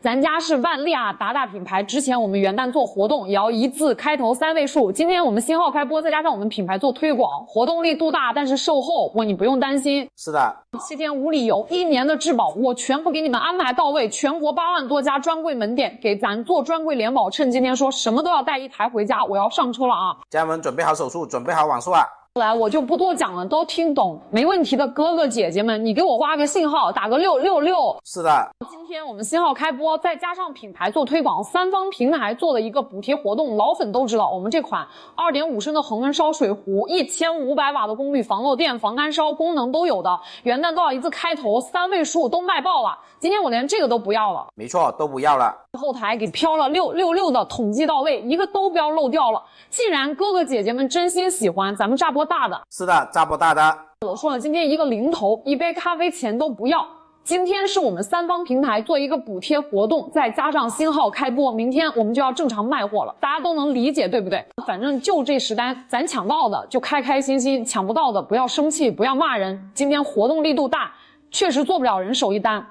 咱家是万利啊，达品牌。之前我们元旦做活动也要一字开头3位数。今天我们新号开播，再加上我们品牌做推广，活动力度大，但是售后你不用担心。是的7天无理由，1年的质保我全部给你们安排到位。全国8万多家专柜门店给咱做专柜联保，趁今天说什么都要带1台回家，我要上车了啊！家人们准备好手速，准备好网速啊！来，我就不多讲了，都听懂没问题的哥哥姐姐们，你给我发个信号，打个666。是的，今天我们新号开播，再加上品牌做推广，3方平台做的一个补贴活动，老粉都知道，我们这款2.5升的恒温烧水壶，1500瓦的功率，防漏电、防干烧功能都有的，元旦都要一字开头，3位数都卖爆了。今天我连这个都不要了，没错，都不要了。后台给飘了666的统计到位，一个都不要漏掉了。既然哥哥姐姐们真心喜欢，咱们炸波大的。是的，炸波大的。我说了，今天一个零头，一杯咖啡钱都不要。今天是我们3方平台做一个补贴活动，再加上新号开播，明天我们就要正常卖货了，大家都能理解对不对？反正就这10单，咱抢到的就开开心心，抢不到的不要生气，不要骂人。今天活动力度大，确实做不了人手一单，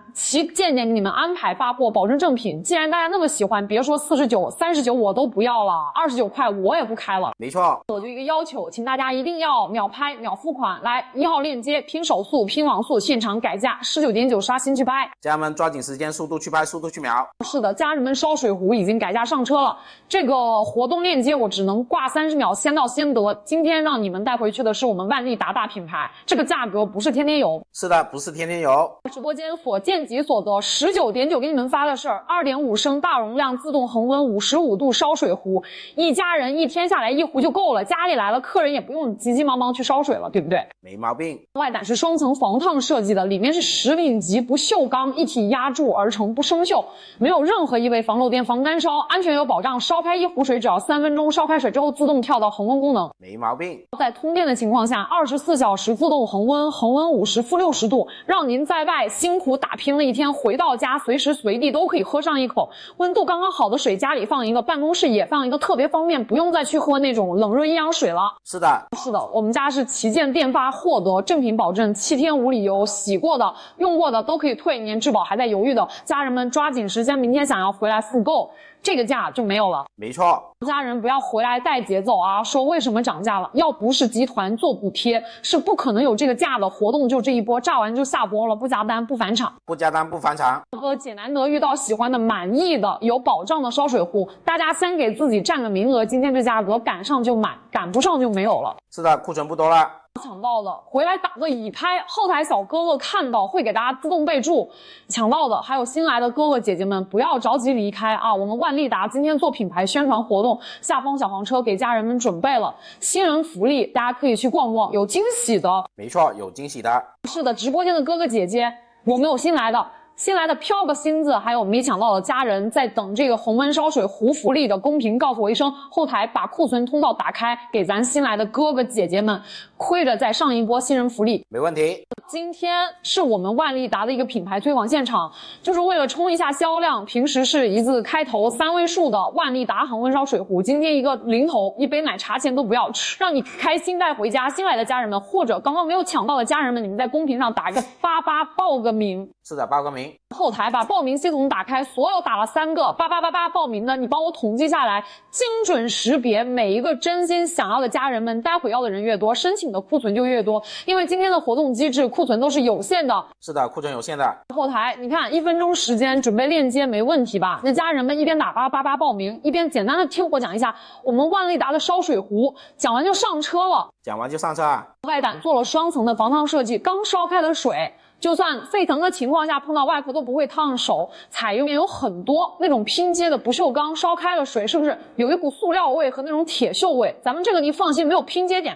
见你们安排发货，保证正品。既然大家那么喜欢，别说49、39我都不要了，29块我也不开了。没错，我就一个要求，请大家一定要秒拍秒付款，来1号链接拼手速拼网速，现场改价19.9刷新去拍。家人们抓紧时间，速度去拍，速度去秒。是的，家人们烧水壶已经改价上车了，这个活动链接我只能挂30秒，先到先得。今天让你们带回去的是我们万利达大品牌，这个价格不是天天有。是的，不是天天有。直播间所见即所得，19.9给你们发的是2.5升大容量自动恒温55度烧水壶，一家人1天下来1壶就够了，家里来了客人也不用急急忙忙去烧水了，对不对？没毛病。外胆是双层防烫设计的，里面是10领级不锈钢一体压铸而成，不生锈，没有任何异味，防漏电、防干烧，安全有保障。烧开1壶水只要3分钟，烧开水之后自动跳到恒温功能，没毛病。在通电的情况下，24小时自动恒温，恒温50负60度，让您在外辛苦打拼了一天，回到家随时随地都可以喝上一口，温度刚刚好的水，家里放一个，办公室也放一个，特别方便，不用再去喝那种冷热阴阳水了。是的，是的，我们家是旗舰店发获得正品保证，7天无理由，洗过的、用过的都可以退，年质保还在犹豫的家人们抓紧时间，明天想要回来复购，这个价就没有了。没错，家人不要回来带节奏啊，说为什么涨价了？要不是集团做补贴，是不可能有这个价的。活动就这一波，炸完就下播了，不加单不返场，不加单不返场。哥姐难得遇到喜欢的、满意的、有保障的烧水壶，大家先给自己占个名额，今天这价格赶上就买，赶不上就没有了。是的，库存不多了。抢到的回来打个已拍，后台小哥哥看到会给大家自动备注。抢到的还有新来的哥哥姐姐们，不要着急离开啊！我们万利达今天做品牌宣传活动，下方小黄车给家人们准备了新人福利，大家可以去逛逛，有惊喜的。没错，有惊喜的。是的，直播间的哥哥姐姐，我们有新来的飘个心字，还有没抢到的家人在等这个恒温烧水壶福利的公屏告诉我一声，后台把库存通道打开，给咱新来的哥哥姐姐们亏着再上一波新人福利。没问题。今天是我们万利达的一个品牌推广现场，就是为了冲一下销量，平时是一字开头3位数的万利达恒温烧水壶，今天一个零头一杯奶茶钱都不要，让你开心带回家。新来的家人们或者刚刚没有抢到的家人们，你们在公屏上打一个88报个名。是的，报个名。后台把报名系统打开，所有打了3个8888报名的，你帮我统计下来，精准识别每一个真心想要的家人们，待会要的人越多，申请的库存就越多，因为今天的活动机制库存都是有限的。是的，库存有限的。后台你看1分钟时间准备链接没问题吧？那家人们一边打8888报名，一边简单的听我讲一下我们万利达的烧水壶，讲完就上车了。讲完就上车啊。外胆做了双层的防烫设计，刚烧开的水就算沸腾的情况下碰到外壳都不会烫手，采用有很多那种拼接的不锈钢，烧开了水是不是有一股塑料味和那种铁锈味？咱们这个你放心，没有拼接点。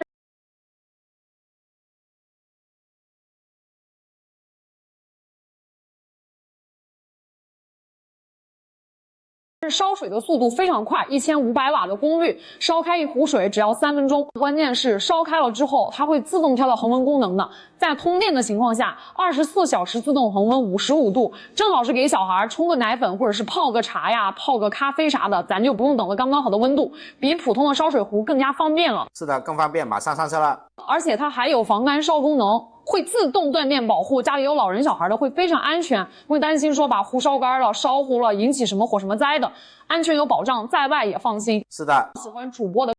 烧水的速度非常快，1500瓦的功率，烧开1壶水只要3分钟。关键是烧开了之后，它会自动跳到恒温功能的。在通电的情况下，24小时自动恒温55度，正好是给小孩冲个奶粉或者是泡个茶呀、泡个咖啡啥的，咱就不用等了刚刚好的温度，比普通的烧水壶更加方便了。是的，更方便，马上上车了。而且它还有防干烧功能，会自动断电保护，家里有老人小孩的会非常安全，不会担心说把壶烧干了、烧糊了引起什么火什么灾的，安全有保障，在外也放心。是的，喜欢主播的